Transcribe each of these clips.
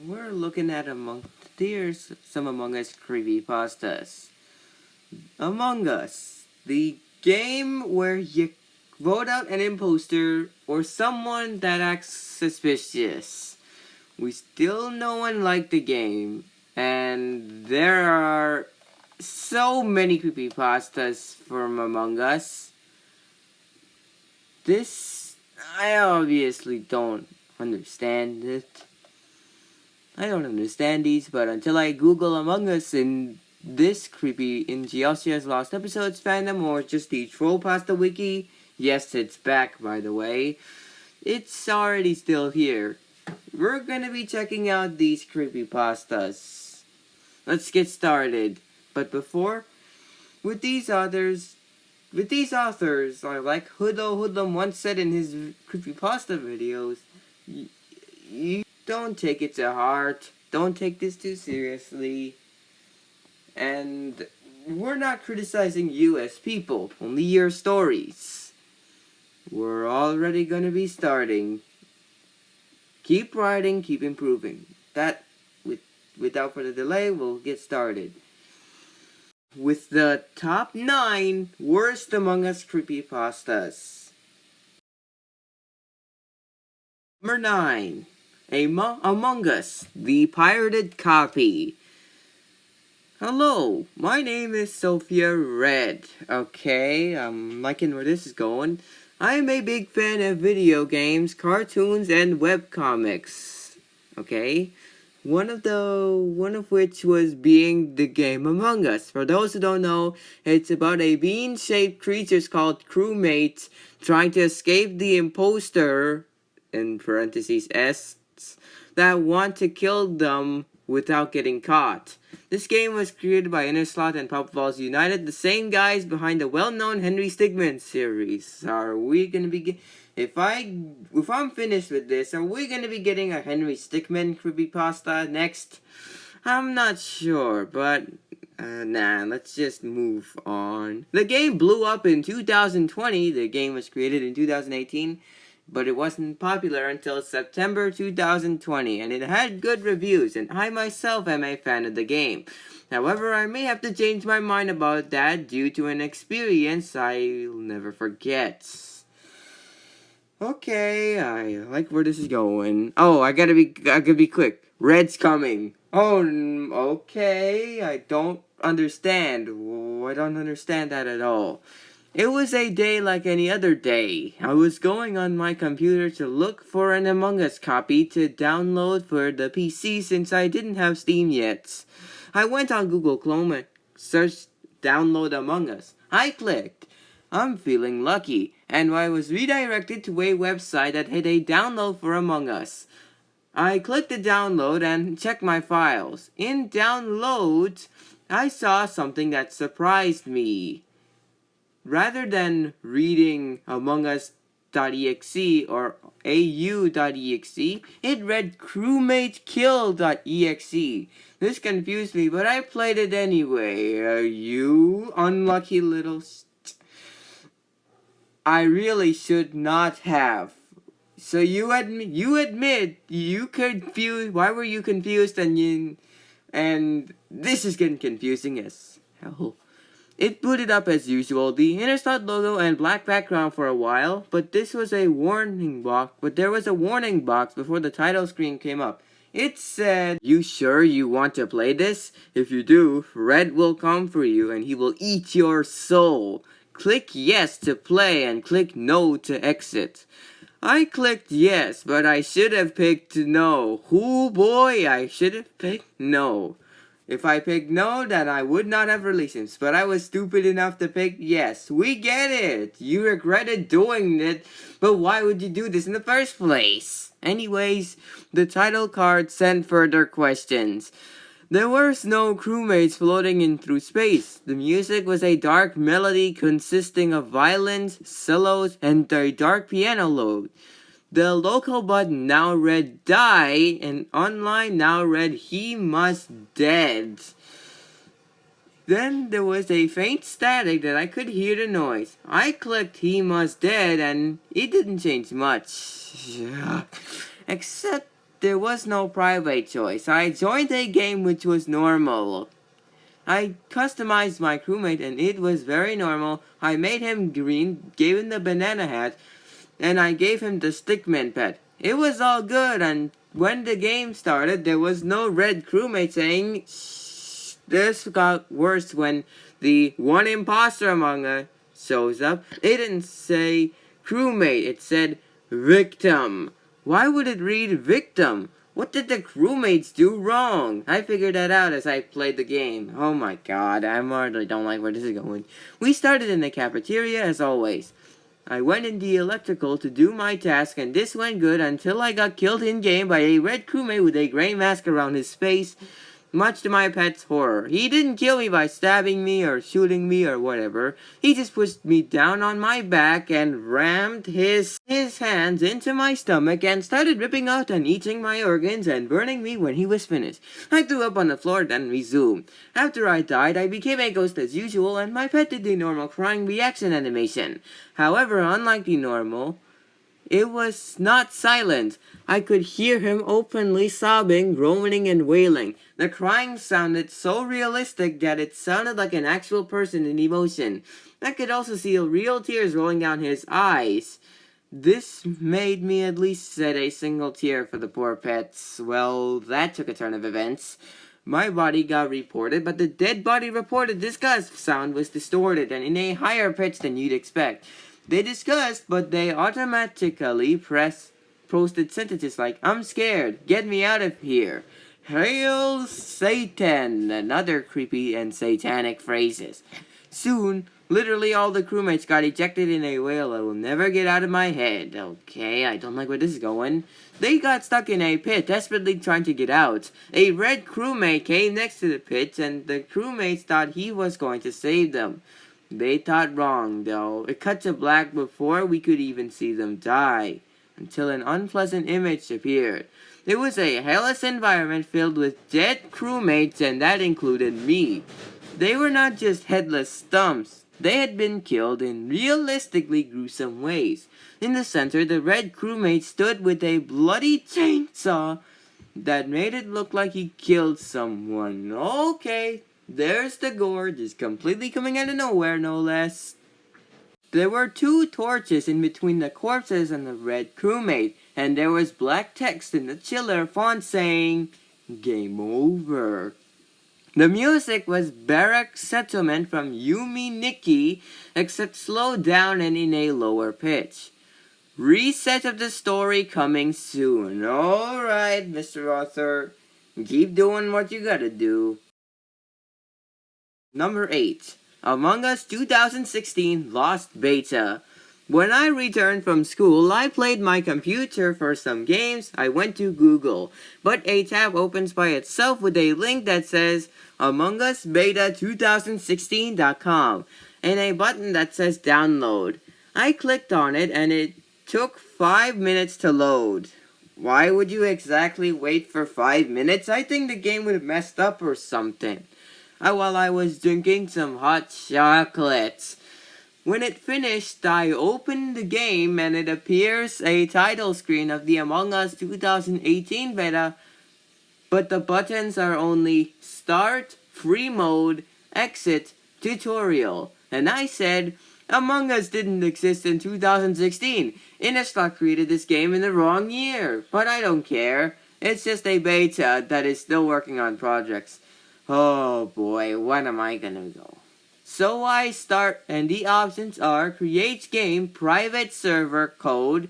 we're looking at here's some Among Us creepypastas. Among Us, the game where you vote out an imposter or someone that acts suspicious. We still no one liked the game, and there are so many creepypastas from Among Us. This, I obviously don't understand it. I don't understand these, but until I Google Among Us in this creepy in Geosia's Lost Episodes fandom or just the Troll Pasta Wiki, yes, it's back by the way. It's already still here. We're gonna be checking out these creepypastas. Let's get started. But before, with these authors, like Hoodlum once said in his creepypasta videos, you don't take it to heart. Don't take this too seriously. And we're not criticizing you as people, only your stories. We're already gonna be starting. Keep writing, keep improving. Without further delay, we'll get started. With the top 9 worst Among Us creepypastas. Number 9. Among Us, the pirated copy. Hello, my name is Sophia Red. Okay, I'm liking where this is going. I'm a big fan of video games, cartoons, and webcomics. Okay? One of which was being the game Among Us. For those who don't know, it's about a bean-shaped creatures called crewmates trying to escape the imposter, in parentheses S, that want to kill them without getting caught. This game was created by Innerslot and Popballs United, the same guys behind the well-known Henry Stigman series. Are we gonna be if I'm finished with this, are we gonna be getting a Henry Stickmin creepypasta next? I'm not sure, but let's just move on. The game blew up in 2020. The game was created in 2018. But it wasn't popular until September 2020, and it had good reviews, and I myself am a fan of the game. However, I may have to change my mind about that due to an experience I'll never forget. Okay, I like where this is going. Oh, I gotta be quick. Red's coming. Oh, okay, I don't understand. I don't understand that at all. It was a day like any other day. I was going on my computer to look for an Among Us copy to download for the PC since I didn't have Steam yet. I went on Google Chrome and searched download Among Us. I clicked. I'm feeling lucky, and I was redirected to a website that had a download for Among Us. I clicked the download and checked my files. In downloads, I saw something that surprised me. Rather than reading Among Us.exe or au.exe, it read crewmatekill.exe. This confused me, but I played it anyway. You unlucky little I really should not have. So you admit you confused. Why were you confused? And this is getting confusing as hell. It booted up as usual, the Interstat logo and black background for a while, but there was a warning box before the title screen came up. It said, "You sure you want to play this? If you do, Red will come for you and he will eat your soul. Click yes to play and click no to exit." I clicked yes, but I should have picked no. Oh boy, I should have picked no. If I picked no, then I would not have released him. But I was stupid enough to pick yes. We get it. You regretted doing it, but why would you do this in the first place? Anyways, the title card sent further questions. There were no crewmates floating in through space. The music was a dark melody consisting of violins, cellos, and a dark piano load. The local button now read die, and online now read he must dead. Then there was a faint static that I could hear the noise. I clicked he must dead and it didn't change much. Except there was no private choice. I joined a game which was normal. I customized my crewmate and it was very normal. I made him green, gave him the banana hat, and I gave him the stickman pet. It was all good, and when the game started, there was no red crewmate saying, "Shh." This got worse when the one imposter among us shows up. It didn't say crewmate, it said victim. Why would it read victim? What did the crewmates do wrong? I figured that out as I played the game. Oh my god, I already don't like where this is going. We started in the cafeteria as always. I went in the electrical to do my task, and this went good until I got killed in-game by a red crewmate with a gray mask around his face, much to my pet's horror. He didn't kill me by stabbing me or shooting me or whatever. He just pushed me down on my back and rammed his hands into my stomach and started ripping out and eating my organs and burning me when he was finished. I threw up on the floor, then resumed. After I died, I became a ghost as usual, and my pet did the normal crying reaction animation. However, unlike the normal, it was not silent. I could hear him openly sobbing, groaning, and wailing. The crying sounded so realistic that it sounded like an actual person in emotion. I could also see real tears rolling down his eyes. This made me at least shed a single tear for the poor pets. Well, that took a turn of events. My body got reported, but the dead body reported disgust sound was distorted and in a higher pitch than you'd expect. They discussed, but they automatically posted sentences like, "I'm scared, get me out of here." Hail Satan, and other creepy and satanic phrases. Soon, literally all the crewmates got ejected in a wail that will never get out of my head. Okay, I don't like where this is going. They got stuck in a pit, desperately trying to get out. A red crewmate came next to the pit, and the crewmates thought he was going to save them. They thought wrong, though. It cut to black before we could even see them die, until an unpleasant image appeared. It was a hellish environment filled with dead crewmates, and that included me. They were not just headless stumps. They had been killed in realistically gruesome ways. In the center, the red crewmate stood with a bloody chainsaw that made it look like he killed someone. Okay, there's the gore, just completely coming out of nowhere, no less. There were 2 torches in between the corpses and the red crewmate, and there was black text in the chiller font saying, "Game over." The music was Barrack Settlement from Yumi Nikki, except slowed down and in a lower pitch. Reset of the story coming soon. Alright, Mr. Author. Keep doing what you gotta do. Number 8. Among Us 2016 Lost Beta. When I returned from school, I played my computer for some games. I went to Google, but a tab opens by itself with a link that says AmongUsBeta2016.com and a button that says download. I clicked on it and it took 5 minutes to load. Why would you exactly wait for 5 minutes? I think the game would have messed up or something. While I was drinking some hot chocolates. When it finished, I opened the game and it appears a title screen of the Among Us 2018 beta, but the buttons are only Start, Free Mode, Exit, Tutorial. And I said, Among Us didn't exist in 2016. Innistrad created this game in the wrong year. But I don't care. It's just a beta that is still working on projects. Oh boy, when am I gonna go? So I start, and the options are Create Game, Private Server, Code,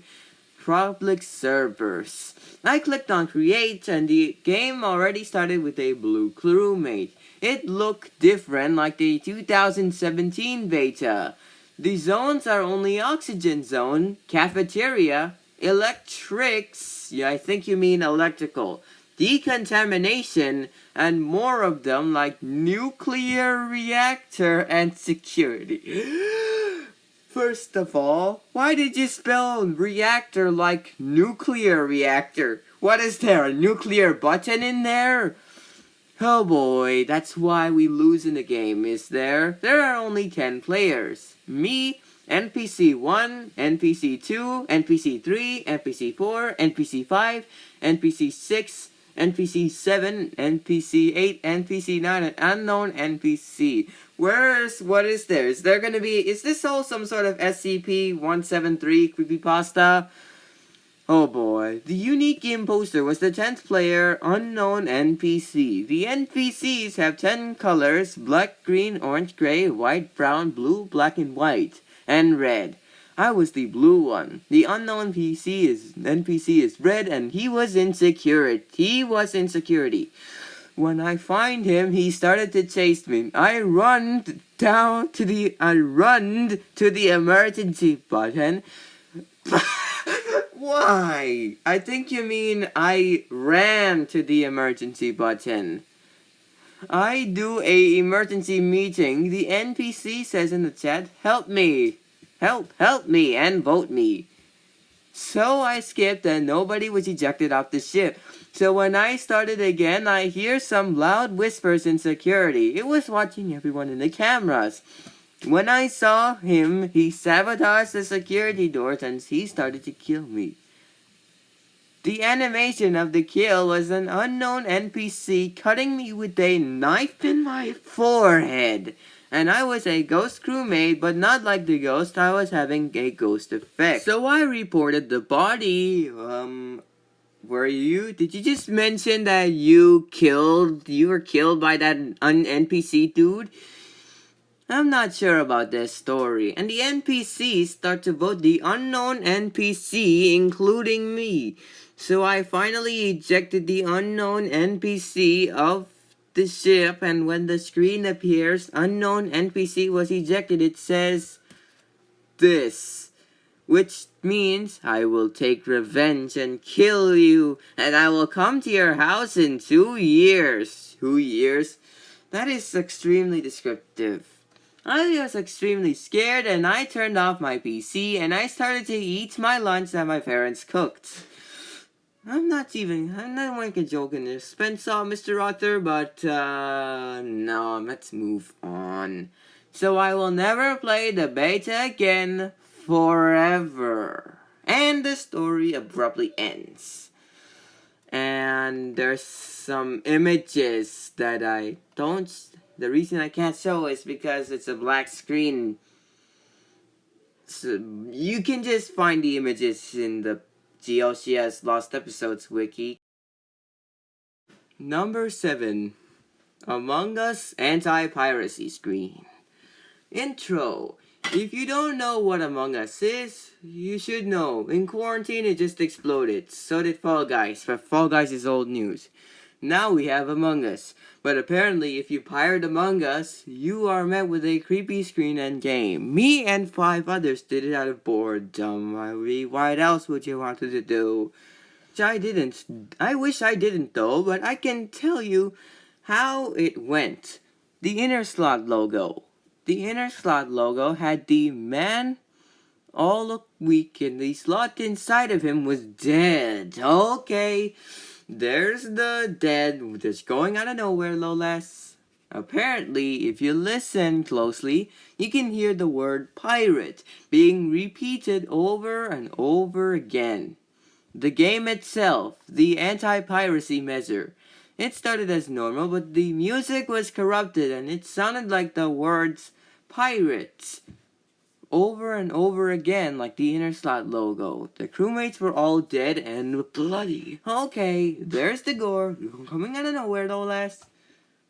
Public Servers. I clicked on Create, and the game already started with a blue crewmate. It looked different like the 2017 beta. The zones are only Oxygen Zone, Cafeteria, Electrics, yeah, I think you mean electrical, Decontamination, and more of them like Nuclear Reactor and Security. First of all, why did you spell reactor like nuclear reactor? What is there, a nuclear button in there? Oh boy, that's why we lose in the game, is there? There are only 10 players. Me, NPC 1, NPC 2, NPC 3, NPC 4, NPC 5, NPC 6, NPC 7, NPC 8, NPC 9, and unknown NPC. What is there? Is there gonna be, is this all some sort of SCP-173 creepypasta? Oh boy. The unique game poster was the 10th player, unknown NPC. The NPCs have 10 colors: black, green, orange, gray, white, brown, blue, black, and white, and red. I was the blue one. The unknown NPC is red, and he was in security. When I find him, he started to chase me. I run to the emergency button. Why? I think you mean I ran to the emergency button. I do a emergency meeting. The NPC says in the chat, help me, help me, and vote me. So I skipped and nobody was ejected off the ship. So when I started again, I hear some loud whispers in security. It was watching everyone in the cameras. When I saw him, he sabotaged the security doors and he started to kill me. The animation of the kill was an unknown NPC cutting me with a knife in my forehead. And I was a ghost crewmate, but not like the ghost, I was having a ghost effect. So I reported the body. Did you just mention that you were killed by that NPC dude? I'm not sure about this story. And the NPCs start to vote the unknown NPC, including me. So I finally ejected the unknown NPC of the ship, and when the screen appears, unknown NPC was ejected, it says this. Which means I will take revenge and kill you, and I will come to your house in 2 years. 2 years? That is extremely descriptive. I was extremely scared, and I turned off my PC, and I started to eat my lunch that my parents cooked. I'm not making a joke in this suspense, Mr. Author, but, no, let's move on. So I will never play the beta again, forever. And the story abruptly ends. And there's some images that the reason I can't show is because it's a black screen. So you can just find the images in the GLCS Lost Episodes wiki. Number 7. Among Us Anti-Piracy Screen. Intro. If you don't know what Among Us is, you should know. In quarantine, it just exploded. So did Fall Guys, but Fall Guys is old news. Now we have Among Us. But apparently, if you pirate Among Us, you are met with a creepy screen and game. Me and 5 others did it out of boredom. What else would you want to do? Which I didn't. I wish I didn't though, but I can tell you how it went. The inner slot logo. The inner slot logo had the man all looked weak, and the slot inside of him was dead. Okay. There's the dead just going out of nowhere, Lolas. Apparently, if you listen closely, you can hear the word pirate being repeated over and over again. The game itself, the anti-piracy measure. It started as normal, but the music was corrupted and it sounded like the words pirates over and over again, like the inner slot logo. The crewmates were all dead and bloody. Okay, there's the gore. Coming out of nowhere, no less.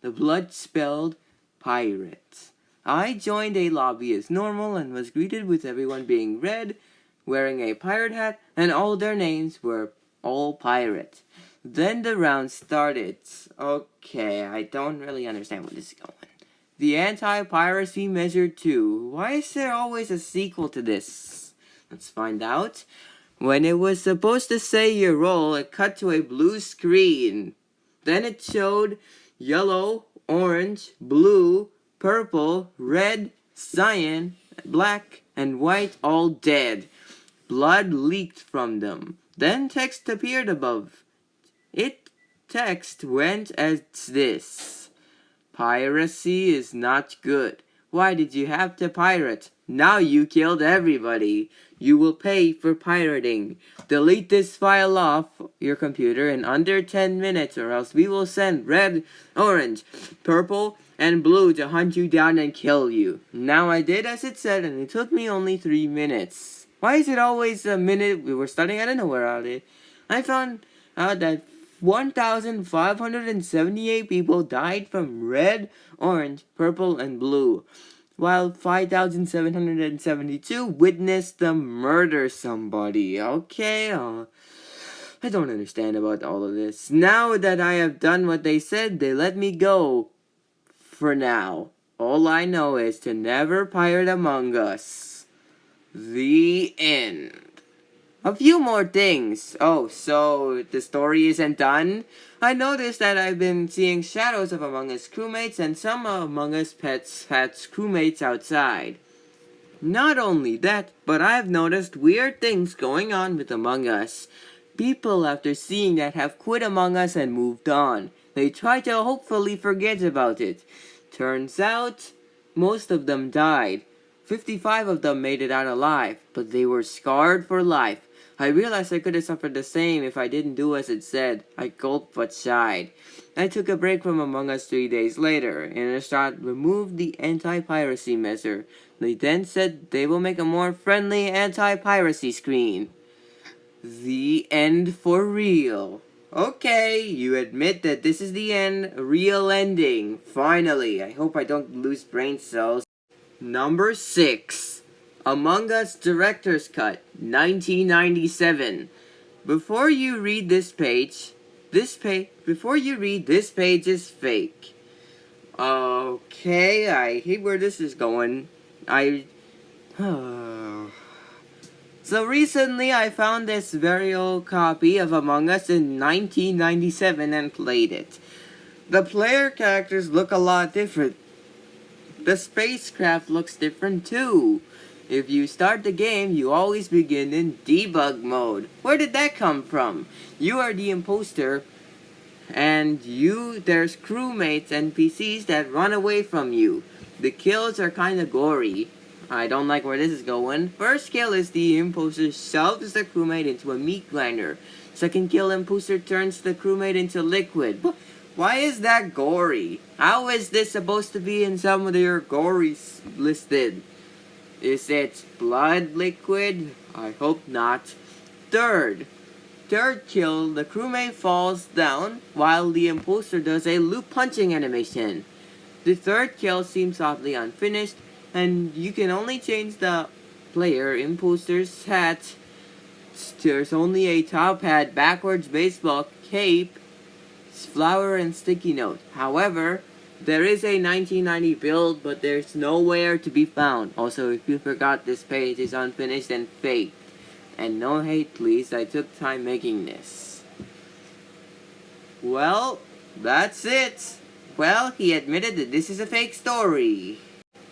The blood spelled pirate. I joined a lobby as normal and was greeted with everyone being red, wearing a pirate hat, and all their names were all pirate. Then the round started. Okay, I don't really understand where this is going. The Anti-Piracy Measure 2. Why is there always a sequel to this? Let's find out. When it was supposed to say your role, it cut to a blue screen. Then it showed yellow, orange, blue, purple, red, cyan, black, and white all dead. Blood leaked from them. Then text appeared above. Text went as this. Piracy is not good. Why did you have to pirate? Now you killed everybody. You will pay for pirating. Delete this file off your computer in under 10 minutes or else we will send red, orange, purple, and blue to hunt you down and kill you. Now I did as it said and it took me only 3 minutes. Why is it always a minute? We were starting out of nowhere out it. I found out that 1,578 people died from red, orange, purple, and blue, while 5,772 witnessed them murder somebody. Okay, I don't understand about all of this. Now that I have done what they said, they let me go. For now, all I know is to never pirate Among Us. The end. A few more things. Oh, so the story isn't done? I noticed that I've been seeing shadows of Among Us crewmates and some Among Us pets crewmates outside. Not only that, but I've noticed weird things going on with Among Us. People after seeing that have quit Among Us and moved on. They try to hopefully forget about it. Turns out, most of them died. 55 of them made it out alive, but they were scarred for life. I realized I could have suffered the same if I didn't do as it said. I gulped but sighed. I took a break from Among Us 3 days later. Innistrad removed the anti-piracy measure. They then said they will make a more friendly anti-piracy screen. The end for real. Okay, you admit that this is the end. Real ending. Finally. I hope I don't lose brain cells. Number 6. Among Us Director's Cut, 1997. Before you read this page is fake. Okay, I hate where this is going. So recently I found this very old copy of Among Us in 1997 and played it. The player characters look a lot different. The spacecraft looks different too. If you start the game, you always begin in debug mode. Where did that come from? You are the imposter, and there's crewmates and PCs that run away from you. The kills are kinda gory. I don't like where this is going. First kill is the imposter shoves the crewmate into a meat grinder. Second kill, imposter turns the crewmate into liquid. Why is that gory? How is this supposed to be in some of your gories listed? Is it blood liquid? I hope not. Third kill, the crewmate falls down while the imposter does a loop punching animation. The third kill seems oddly unfinished, and you can only change the player imposter's hat. There's only a top hat, backwards baseball cape, flower, and sticky note. However, there is a 1990 build, but there's nowhere to be found. Also, if you forgot, this page is unfinished and fake. And no hate, please. I took time making this. Well, that's it. Well, he admitted that this is a fake story.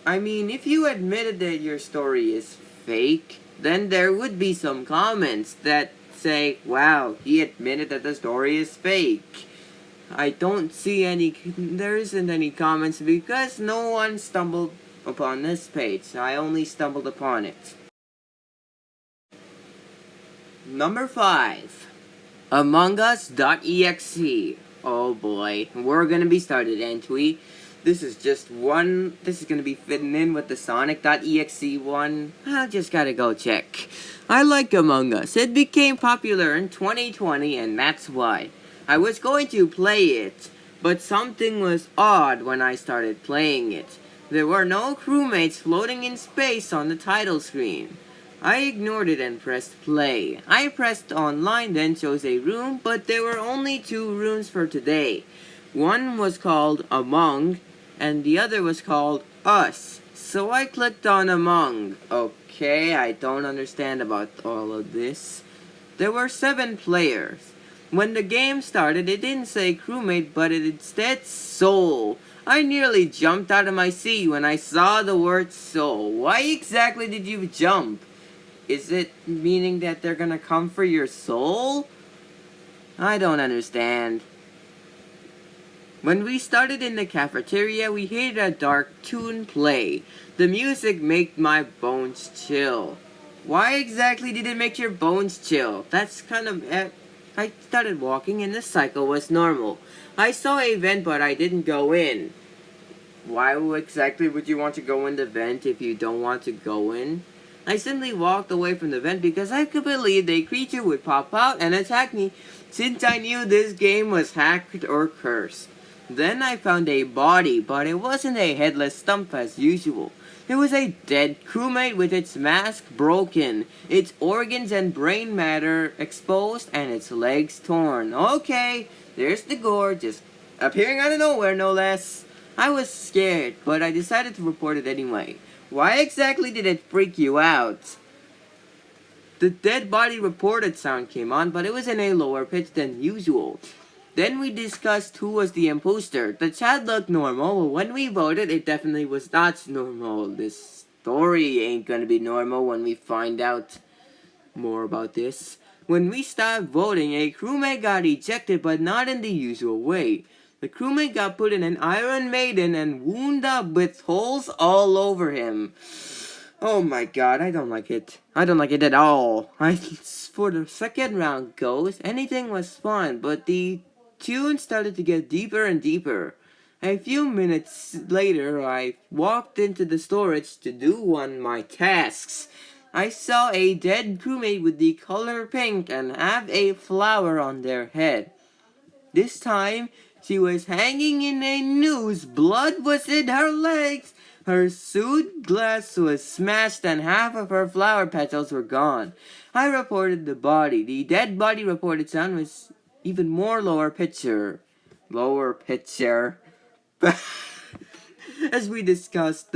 I mean, if you admitted that your story is fake, then there would be some comments that say, wow, he admitted that the story is fake. I don't see there isn't any comments because no one stumbled upon this page. I only stumbled upon it. Number 5. Among Us.exe. Oh boy, we're gonna be started, ain't we? This is gonna be fitting in with the Sonic.exe one. I just gotta go check. I like Among Us. It became popular in 2020 and that's why. I was going to play it, but something was odd when I started playing it. There were no crewmates floating in space on the title screen. I ignored it and pressed play. I pressed online, then chose a room, but there were only 2 rooms for today. One was called Among, and the other was called Us. So I clicked on Among. Okay, I don't understand about all of this. There were 7 players. When the game started, it didn't say crewmate, but it instead soul. I nearly jumped out of my seat when I saw the word soul. Why exactly did you jump? Is it meaning that they're gonna come for your soul? I don't understand. When we started in the cafeteria, we heard a dark tune play. The music made my bones chill. Why exactly did it make your bones chill? That's kind of... I started walking and the cycle was normal. I saw a vent but I didn't go in. Why exactly would you want to go in the vent if you don't want to go in? I simply walked away from the vent because I could believe a creature would pop out and attack me since I knew this game was hacked or cursed. Then I found a body, but it wasn't a headless stump as usual. It was a dead crewmate with its mask broken, its organs and brain matter exposed, and its legs torn. Okay, there's the gore, just appearing out of nowhere, no less. I was scared, but I decided to report it anyway. Why exactly did it freak you out? The dead body reported sound came on, but it was in a lower pitch than usual. Then we discussed who was the imposter. The chat looked normal, but when we voted, it definitely was not normal. This story ain't gonna be normal when we find out more about this. When we stopped voting, a crewmate got ejected, but not in the usual way. The crewmate got put in an Iron Maiden and wound up with holes all over him. Oh my god, I don't like it. I don't like it at all. For the second round goes, anything was fun, but the tune started to get deeper and deeper. A few minutes later, I walked into the storage to do one of my tasks. I saw a dead crewmate with the color pink and have a flower on their head. This time, she was hanging in a noose. Blood was in her legs. Her suit glass was smashed and half of her flower petals were gone. I reported the body. The dead body reported sound was even more lower pitcher. Lower pitcher. As we discussed,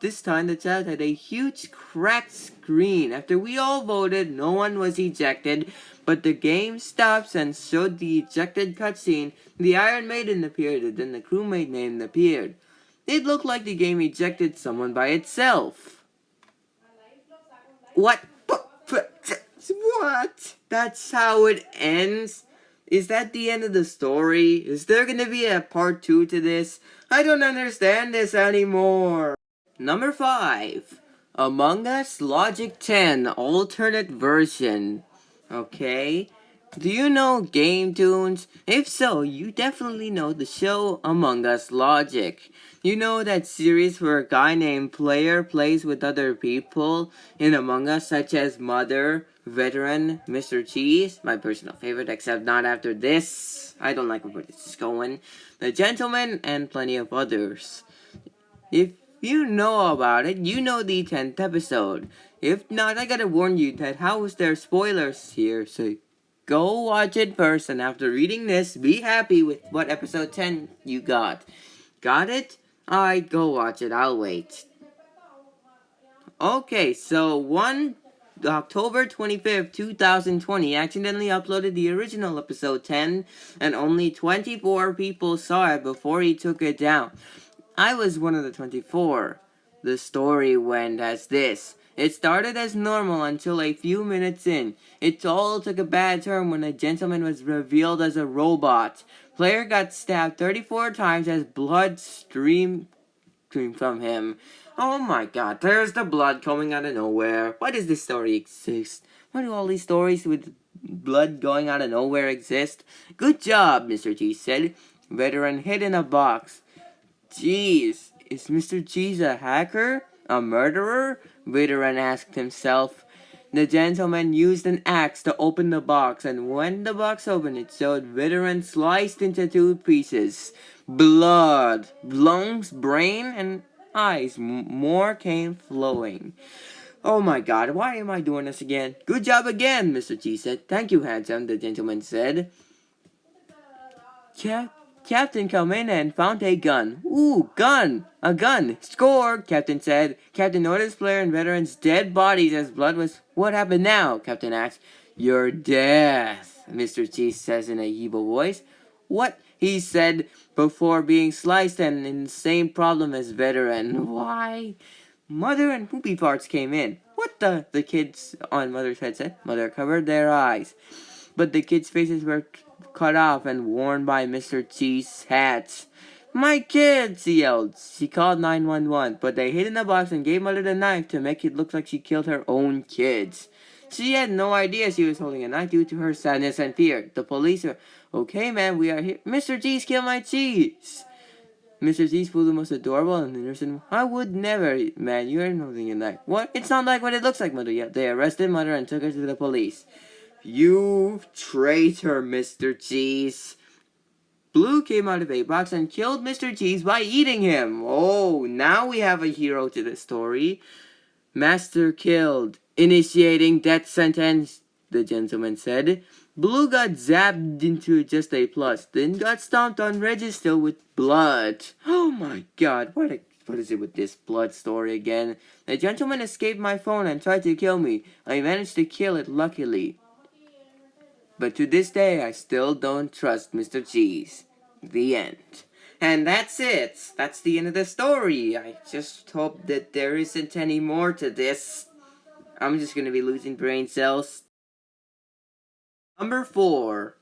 this time the chat had a huge cracked screen. After we all voted, no one was ejected, but the game stops and showed the ejected cutscene. The Iron Maiden appeared, and then the crewmate name appeared. It looked like the game ejected someone by itself. What? What? That's how it ends? Is that the end of the story? Is there gonna be a part 2 to this? I don't understand this anymore. Number 5. Among Us Logic 10 alternate version. Okay. Do you know Game Tunes? If so, you definitely know the show Among Us Logic. You know that series where a guy named Player plays with other people in Among Us, such as Mother, Veteran, Mr. Cheese, my personal favorite, except not after this. I don't like where this is going. The Gentleman, and plenty of others. If you know about it, you know the 10th episode. If not, I gotta warn you that how is there spoilers here, so go watch it first, and after reading this, be happy with what episode 10 you got. Got it? Alright, go watch it, I'll wait. Okay, so October 25th, 2020, accidentally uploaded the original episode 10, and only 24 people saw it before he took it down. I was one of the 24. The story went as this. It started as normal until a few minutes in. It all took a bad turn when a gentleman was revealed as a robot. Player got stabbed 34 times as blood streamed from him. Oh my god, there's the blood coming out of nowhere. Why does this story exist? Why do all these stories with blood going out of nowhere exist? Good job, Mr. T said. Veteran hid in a box. Jeez, is Mr. Cheese a hacker? A murderer? Veteran asked himself. The gentleman used an axe to open the box, and when the box opened, it showed Veteran sliced into 2 pieces. Blood, lungs, brain, and eyes. More came flowing. Oh my god, why am I doing this again? Good job again, Mr. Cheese said. Thank you, handsome, the gentleman said. Captain come in and found a gun. Ooh, gun! A gun! Score! Captain said. Captain noticed Player and Veteran's dead bodies as blood was... What happened now? Captain asked. Your death, Mr. Cheese says in a evil voice. What? He said before being sliced and in the same problem as Veteran. Why? Mother and Poopy Farts came in. What the kids on Mother's head said. Mother covered their eyes. But the kids' faces were cut off and worn by Mr. Cheese's hat. My kids, he yelled. She called 911, but they hid in a box and gave Mother the knife to make it look like she killed her own kids. She had no idea she was holding a knife due to her sadness and fear. The police were, okay, man, we are here. Mr. Cheese, kill my cheese. Mr. Cheese pulled the most adorable and innocent. I would never, man, you're holding a knife. What? It's not like what it looks like, Mother. Yeah, they arrested Mother and took her to the police. You traitor, Mr. Cheese. Blue came out of a box and killed Mr. Cheese by eating him. Oh, now we have a hero to the story. Master killed. Initiating death sentence, the gentleman said. Blue got zapped into just a plus, then got stomped on register with blood. Oh my god, what is it with this blood story again? The gentleman escaped my phone and tried to kill me. I managed to kill it luckily. But to this day, I still don't trust Mr. Cheese. The end. And that's it. That's the end of the story. I just hope that there isn't any more to this. I'm just gonna be losing brain cells. Number 4.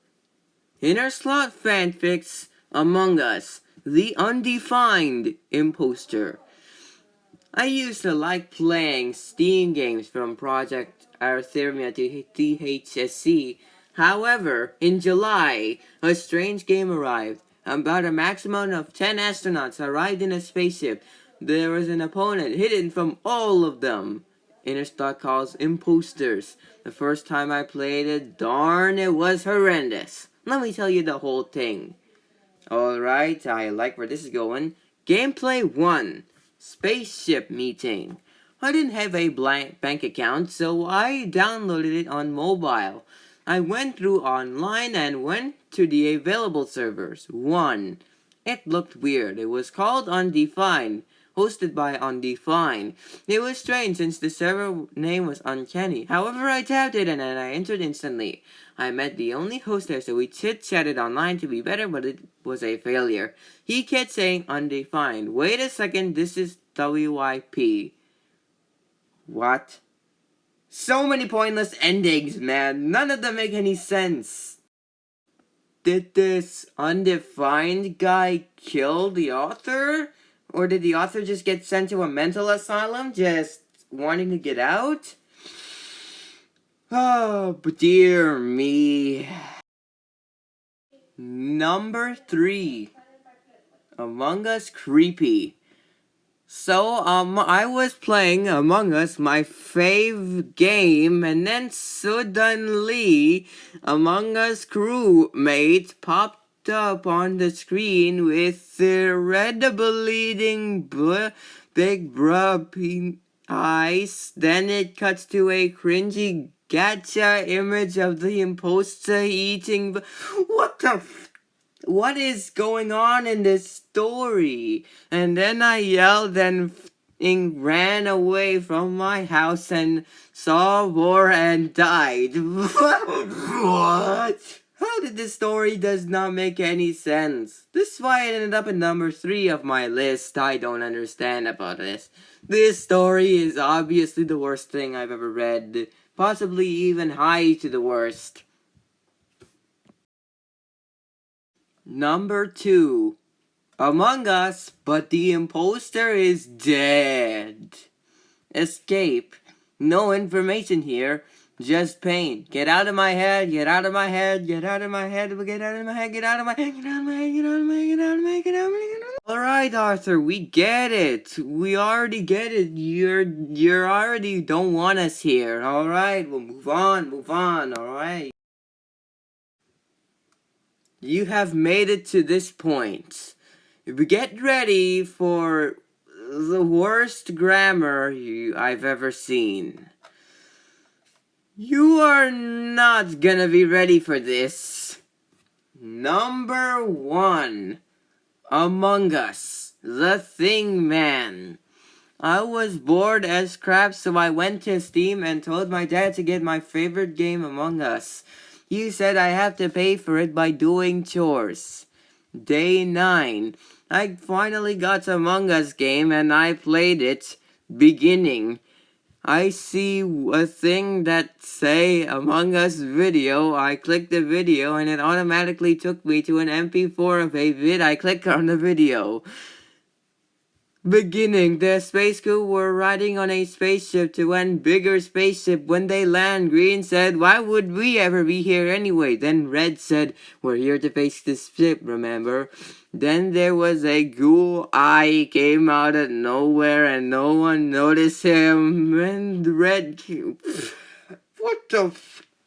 Inner Slot Fanfics Among Us, the Undefined Imposter. I used to like playing Steam games from Project Arthermia to THSC. However, in July, a strange game arrived. About a maximum of 10 astronauts arrived in a spaceship. There was an opponent hidden from all of them. Interstock calls imposters. The first time I played it, darn, it was horrendous. Let me tell you the whole thing. Alright, I like where this is going. Gameplay 1. Spaceship meeting. I didn't have a bank account, so I downloaded it on mobile. I went through online and went to the available servers. 1. It looked weird. It was called Undefined, hosted by Undefined. It was strange since the server name was uncanny. However, I tapped it and I entered instantly. I met the only host there, so we chit-chatted online to be better, but it was a failure. He kept saying Undefined. Wait a second, this is WIP. What? So many pointless endings, man. None of them make any sense. Did this Undefined guy kill the author? Or did the author just get sent to a mental asylum, just wanting to get out? Oh, but dear me. Number 3. Among Us Creepy. So, I was playing Among Us, my fave game, and then suddenly, Among Us crewmate popped up on the screen with their red bleeding big bruh eyes. Then it cuts to a cringy gacha image of the imposter eating. What is going on in this story? And then I yelled and ran away from my house and saw war and died. What? How did this story does not make any sense? This is why it ended up in number 3 of my list. I don't understand about this. This story is obviously the worst thing I've ever read. Possibly even high to the worst. Number 2. Among Us, but the imposter is dead. Escape. No information here. Just pain. Get out of my head, get out of my head, get out of my head, get out of my head, get out of my head, get out of my head, get out of my head, get out of my head, get out of my head. Alright, Arthur, we get it. We already get it. You're already don't want us here. Alright, we'll move on, alright. You have made it to this point. Get ready for the worst grammar I've ever seen. You are not gonna be ready for this. Number 1. Among Us, the Thing Man. I was bored as crap, so I went to Steam and told my dad to get my favorite game, Among Us. He said I have to pay for it by doing chores. Day 9. I finally got Among Us game and I played it. Beginning. I see a thing that say Among Us video. I clicked the video and it automatically took me to an MP4 of a vid. I clicked on the video. Beginning, the space crew were riding on a spaceship to an bigger spaceship. When they land, Green said, "Why would we ever be here anyway?" Then Red said, "We're here to face this ship, remember?" Then there was a ghoul eye came out of nowhere and no one noticed him. And Red came... What the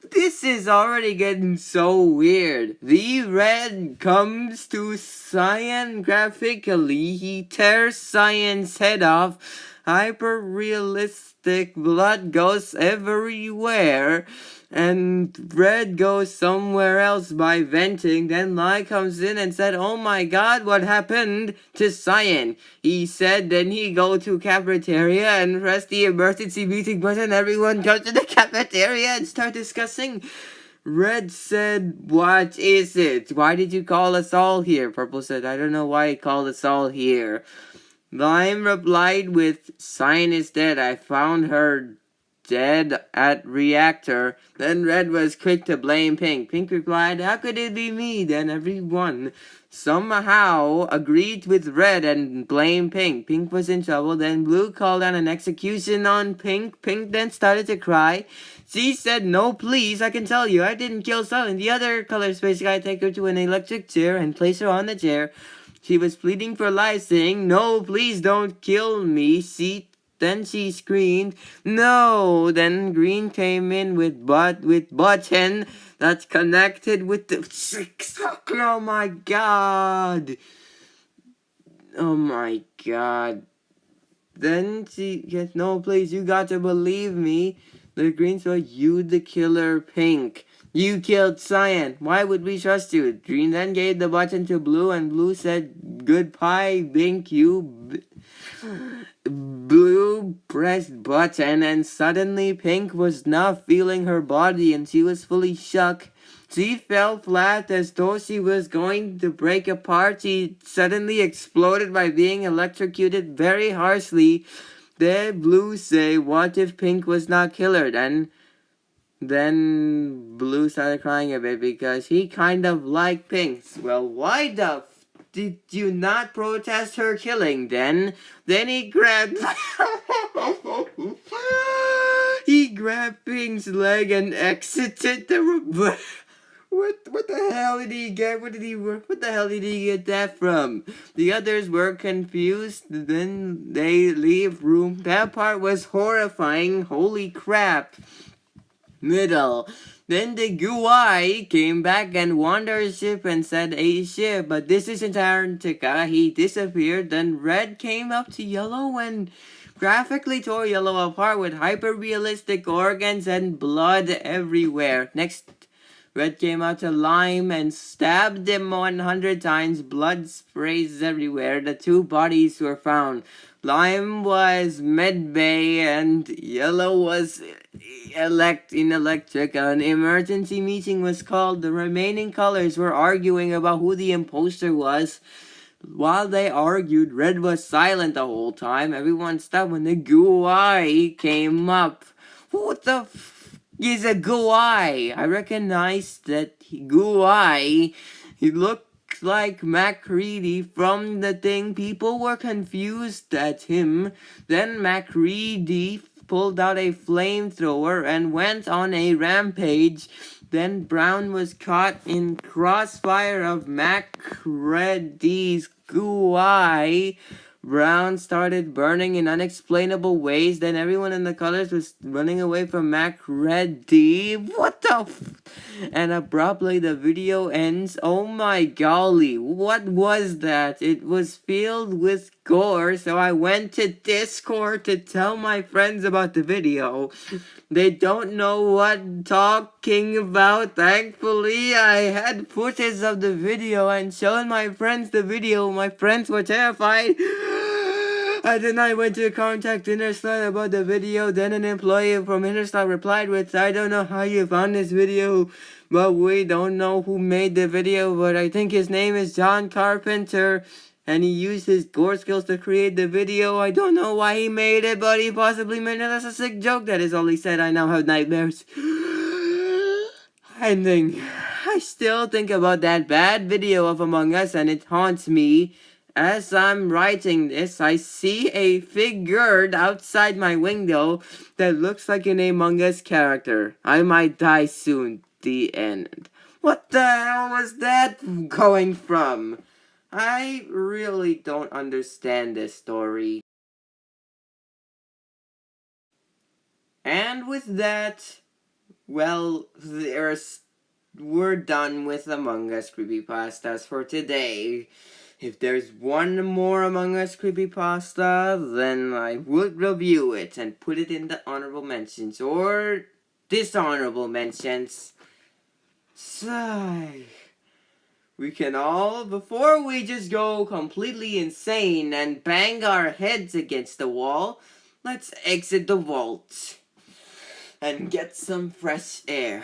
This is already getting so weird. The Red comes to Cyan graphically. He tears Cyan's head off. Hyper realistic blood goes everywhere. And Red goes somewhere else by venting. Then Lai comes in and said, "Oh my god, what happened to Cyan?" He said, then he go to cafeteria and press the emergency meeting button. Everyone go to the cafeteria and start discussing. Red said, "What is it? Why did you call us all here?" Purple said, "I don't know why he called us all here." Lime replied with, "Cyan is dead. I found her dead at reactor." Then Red was quick to blame Pink. Pink replied, "How could it be me?" Then everyone somehow agreed with Red and blamed Pink. Pink was in trouble. Then Blue called out an execution on Pink. Pink then started to cry. She said, "No, please, I can tell you, I didn't kill Sullen." The other color space guy take her to an electric chair and place her on the chair. She was pleading for life, saying, "No, please don't kill me." Then she screamed, "No!" Then Green came in with button that's connected with the... Oh my god! Oh my god. Then she gets, "No, please, you got to believe me." The Green said, "You the killer, Pink. You killed Cyan. Why would we trust you?" Green then gave the button to Blue, and Blue said, "Goodbye, Pink, you..." Blue pressed button and suddenly Pink was not feeling her body and she was fully shook. She fell flat as though she was going to break apart. She suddenly exploded by being electrocuted very harshly. Then Blue say, "What if Pink was not killer?" Then Blue started crying a bit because he kind of liked Pink. "Well, why the did you not protest her killing then?" Then he grabbed... he grabbed Pink's leg and exited the room. What the hell did he get? What the hell did he get that from? The others were confused. Then they leave room. That part was horrifying. Holy crap. Middle. Then the GUI came back and wandered ship and said, "A ship, but this isn't Antarctica." He disappeared. Then Red came up to Yellow and graphically tore Yellow apart with hyper-realistic organs and blood everywhere. Next, Red came out to Lime and stabbed him 100 times. Blood sprays everywhere. The two bodies were found. Lime was medbay and Yellow was electric. An emergency meeting was called. The remaining colors were arguing about who the imposter was. While they argued, Red was silent the whole time. Everyone stopped when the GUI came up. What the is a GUI? I recognized that GUI. He looked like MacReady from the thing. People were confused at him. Then MacReady pulled out a flamethrower and went on a rampage. Then Brown was caught in crossfire of MacReady's GUI. Brown started burning in unexplainable ways. Then everyone in the colors was running away from MacReady. What the And abruptly the video ends. Oh my golly, what was that? It was filled with gore, so I went to Discord to tell my friends about the video. They don't know what I'm talking about. Thankfully, I had footage of the video and showed my friends the video. My friends were terrified. And then I went to contact Interstar about the video. Then an employee from Interstar replied with, "I don't know how you found this video, but we don't know who made the video, but I think his name is John Carpenter." and he used his gore skills to create the video. I don't know why he made it, but he possibly made it as a sick joke. That is all he said. I now have nightmares. I still think about that bad video of Among Us, and it haunts me. As I'm writing this, I see a figure outside my window that looks like an Among Us character. I might die soon. The end. What the hell was that going from? I really don't understand this story. And with that, well, we're done with Among Us Creepypastas for today. If there's one more Among Us Creepypasta, then I would review it and put it in the honorable mentions or dishonorable mentions. Sigh. We can all, before we just go completely insane and bang our heads against the wall, let's exit the vault and get some fresh air.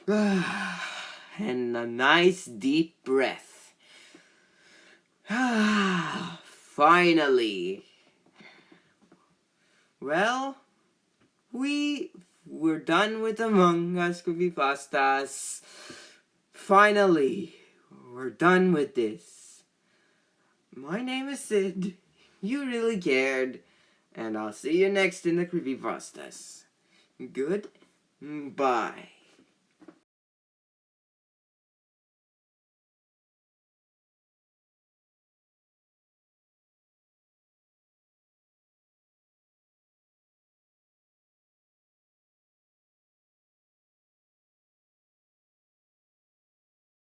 And a nice deep breath. Finally. Well, we're done with Among Us Creepypastas. Finally, we're done with this. My name is Sid. You really cared. And I'll see you next in the Creepypastas. Goodbye.